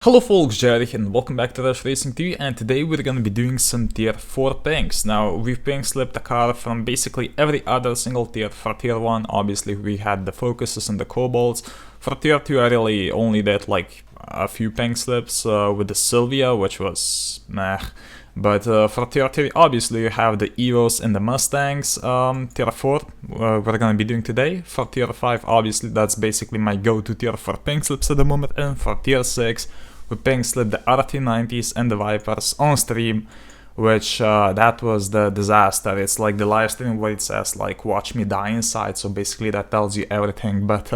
Hello folks, Jerry and welcome back to Rush Racing TV, and today we're gonna be doing some tier 4 pinks. Now, we've pink slipped a car from basically every other single tier. For tier 1, obviously we had the Focuses and the Cobalts. For tier 2, I really only did like a few pink slips with the Sylvia, which was meh. But for tier 3, obviously you have the Evos and the Mustangs. Tier 4, we're gonna be doing today. For tier 5, obviously that's basically my go-to tier for pink slips at the moment. And for tier 6, we pink slip the RT90s and the Vipers on stream, which that was the disaster. It's like the live stream where it says like watch me die inside, so basically that tells you everything. But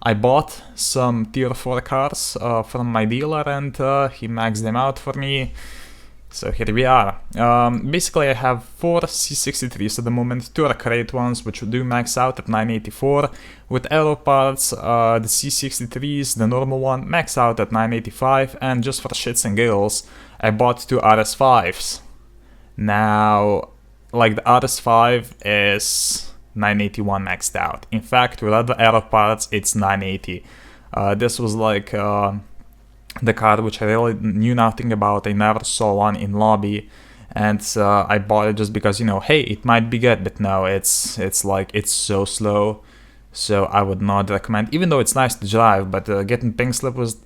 I bought some tier 4 cars from my dealer, and he maxed them out for me. So here we are. Basically I have 4 C63s at the moment, 2 are crate ones which do max out at 984. With aero parts, the C63s, the normal one, max out at 985, and just for shits and giggles, I bought 2 RS5s. Now, like the RS5 is 981 maxed out. In fact, without the aero parts, it's 980. This was like the car which I really knew nothing about. I never saw one in lobby, and I bought it just because, you know, hey, it might be good, but no, it's like it's so slow, so I would not recommend. Even though it's nice to drive, but getting pink slips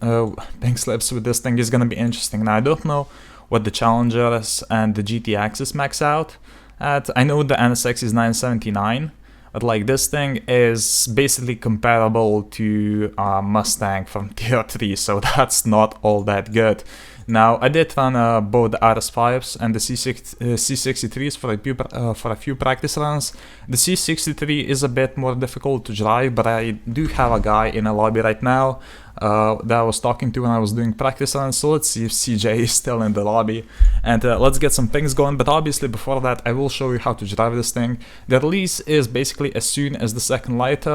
with this thing is gonna be interesting. Now I don't know what the Challengers and the GTXs max out at. I know the NSX is 979. But like this thing is basically comparable to Mustang from tier 3, so that's not all that good. Now, I did run both the RS5s and the C63s for a few practice runs. The C63 is a bit more difficult to drive, but I do have a guy in a lobby right now that I was talking to when I was doing practice runs, so let's see if CJ is still in the lobby, and let's get some pings going. But obviously before that I will show you how to drive this thing. The release is basically as soon as the second light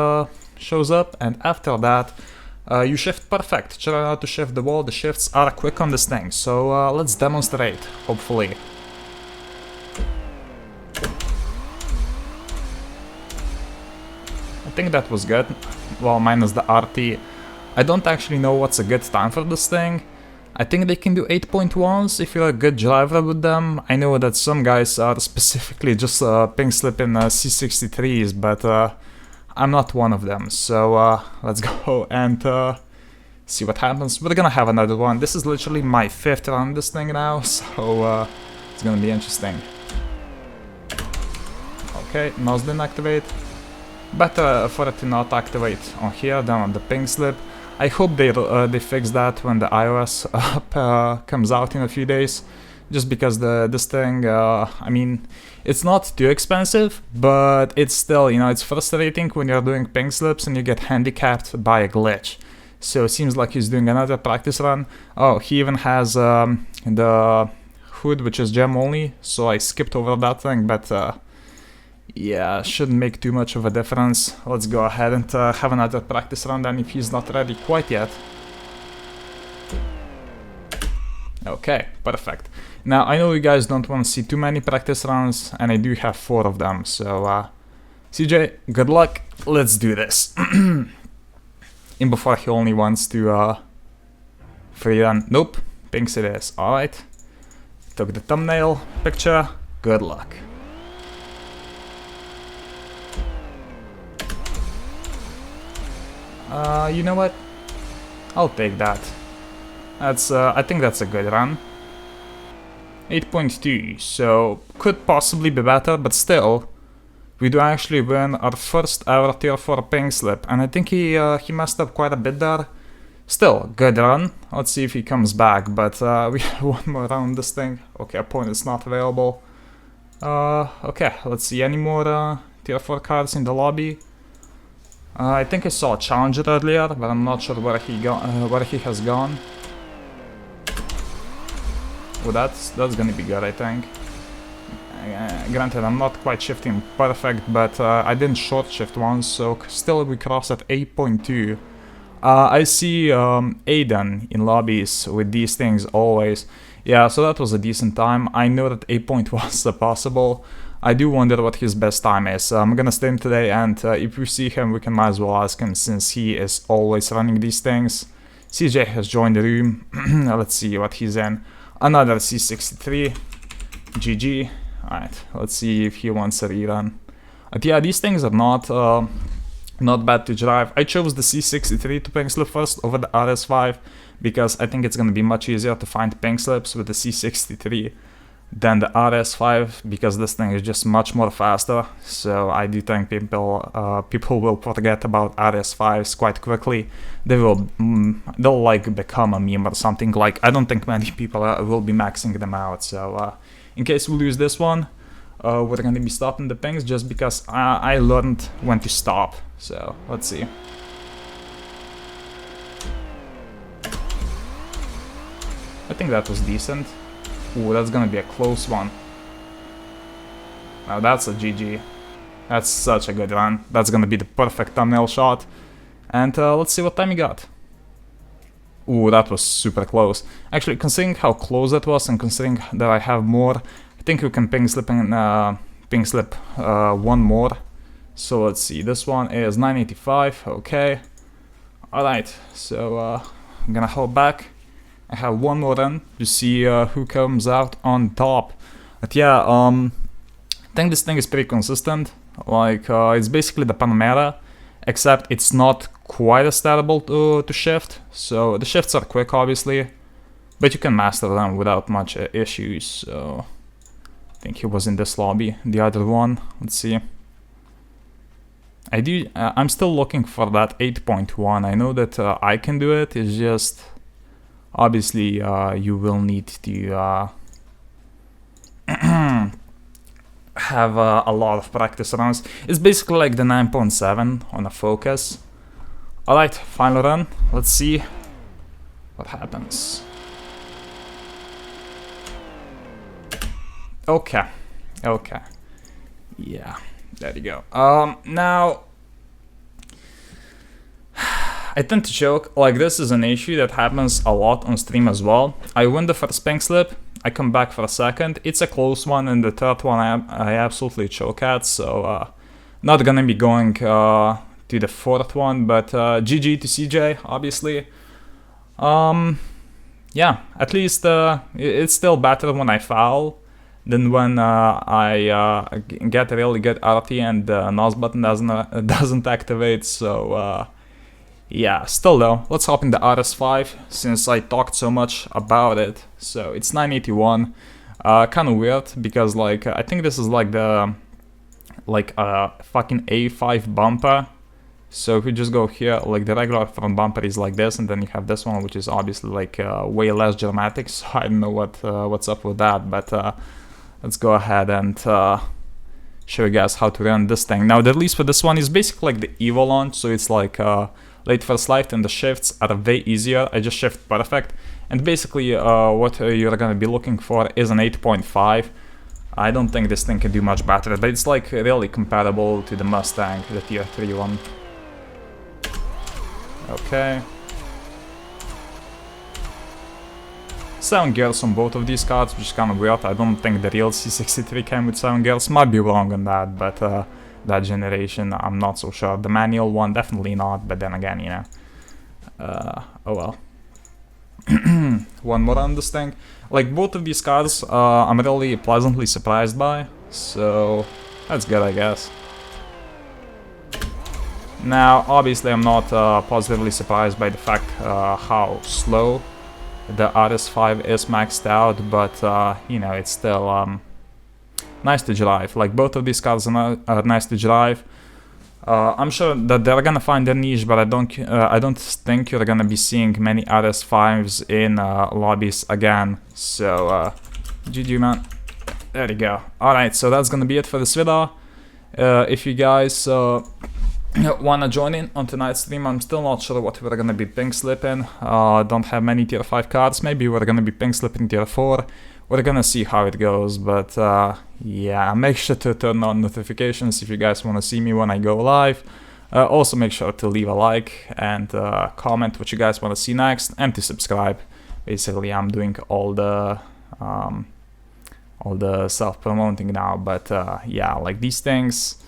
shows up, and after that you shift perfect. Try not to shift the wall, the shifts are quick on this thing, so let's demonstrate, hopefully. I think that was good, well, minus the RT. I don't actually know what's a good time for this thing. I think they can do 8.1s if you're a good driver with them. I know that some guys are specifically just pink slipping C63s, but I'm not one of them, so let's go and see what happens. We're gonna have another one. This is literally my 5th run this thing now, so it's gonna be interesting. Okay, nose didn't activate. Better for it to not activate on here than on the pink slip. I hope they fix that when the iOS app comes out in a few days. Just because this thing, I mean, it's not too expensive, but it's still, you know, it's frustrating when you're doing pink slips and you get handicapped by a glitch. So it seems like he's doing another practice run. Oh, he even has the hood, which is gem only, so I skipped over that thing, but yeah, shouldn't make too much of a difference. Let's go ahead and have another practice run then if he's not ready quite yet. Okay, perfect. Now, I know you guys don't want to see too many practice runs, and I do have 4 of them, so CJ, good luck, let's do this. In before he only wants to free run. Nope, pinks it is, alright. Took the thumbnail picture, good luck. You know what? I'll take that. That's I think that's a good run. 8.2, so could possibly be better, but still, we do actually win our first ever tier 4 pink slip, and I think he messed up quite a bit there. Still, good run. Let's see if he comes back, but we have one more round this thing. Okay, opponent's not available. Okay, let's see any more tier 4 cards in the lobby. I think I saw a Challenger earlier, but I'm not sure where he has gone. Oh, that's gonna be good, I think. Granted, I'm not quite shifting perfect, but I didn't short shift once, so still we cross at 8.2. I see Aiden in lobbies with these things always. Yeah, so that was a decent time. I know that 8.1 is possible. I do wonder what his best time is. I'm gonna stay in today, and if we see him, we can might as well ask him, since he is always running these things. CJ has joined the room. Let's see what he's in. Another C63. GG. Alright, let's see if he wants a rerun. But yeah, these things are not bad to drive. I chose the C63 to pink slip first over the RS5 because I think it's gonna be much easier to find pink slips with the C63 than the RS5 because this thing is just much more faster. So I do think people will forget about RS5s quite quickly. They'll like become a meme or something. Like, I don't think many people will be maxing them out. So in case we lose this one, we're gonna be stopping the pings just because I learned when to stop. So let's see. I think that was decent. Ooh, that's gonna be a close one. Now that's a GG. That's such a good run. That's gonna be the perfect thumbnail shot. And let's see what time you got. Ooh, that was super close. Actually, considering how close that was and considering that I have more, I think we can ping slip one more. So let's see, this one is 985, okay. Alright, so I'm gonna hold back. I have one more run to see who comes out on top. But yeah, I think this thing is pretty consistent. Like, it's basically the Panamera, except it's not quite as terrible to shift. So the shifts are quick, obviously, but you can master them without much issues. So I think he was in this lobby. The other one, let's see. I'm still looking for that 8.1. I know that I can do it. It's just obviously you will need to have a lot of practice runs. It's basically like the 9.7 on a focus. Alright, final run. Let's see what happens. Okay. Yeah, there you go. Now, I tend to joke, like, this is an issue that happens a lot on stream as well. I win the first pink slip, I come back for a second, it's a close one, and the third one I absolutely choke at, so not gonna be going to the fourth one, but GG to CJ, obviously. Yeah, at least it's still better when I foul than when I get a really good RT and the NOS button doesn't activate, so yeah, still though, let's hop in the RS5 since I talked so much about it. So it's 981, kind of weird because like I think this is like the fucking A5 bumper. So if we just go here, like the regular front bumper is like this, and then you have this one which is obviously like way less dramatic. So I don't know what's up with that, but let's go ahead and show you guys how to run this thing. Now the release for this one is basically like the Evo launch, so it's like late first light, and the shifts are way easier. I just shift perfect, and basically what you're gonna be looking for is an 8.5. I don't think this thing can do much better, but it's like really comparable to the Mustang, the tier 3 one. Okay. 7 gears on both of these cards, which is kind of weird. I don't think the real C63 came with 7 gears. Might be wrong on that, but that generation, I'm not so sure. The manual one, definitely not, but then again, you know. Oh well. One more on this thing. Like, both of these cards, I'm really pleasantly surprised by, so that's good, I guess. Now, obviously, I'm not positively surprised by the fact how slow the RS5 is maxed out, but you know, it's still nice to drive. Like, both of these cars are nice to drive. I'm sure that they're gonna find their niche, but I don't think you're gonna be seeing many RS5s in lobbies again. So GG, man. There you go. Alright, so that's gonna be it for this video. If you guys wanna join in on tonight's stream, I'm still not sure what we're gonna be pink slipping. Don't have many tier 5 cards. Maybe we're gonna be pink slipping tier 4. We're gonna see how it goes, but yeah, make sure to turn on notifications if you guys wanna see me when I go live. Also make sure to leave a like and comment what you guys wanna see next, and to subscribe. Basically, I'm doing all the self-promoting now, but yeah, like these things,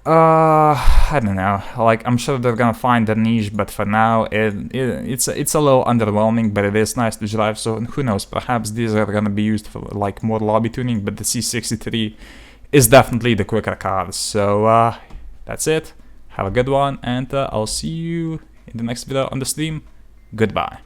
I don't know. Like, I'm sure they're gonna find a niche, but for now, it's a little underwhelming. But it is nice to drive. So who knows? Perhaps these are gonna be used for like more lobby tuning. But the C63 is definitely the quicker car. So that's it. Have a good one, and I'll see you in the next video on the stream. Goodbye.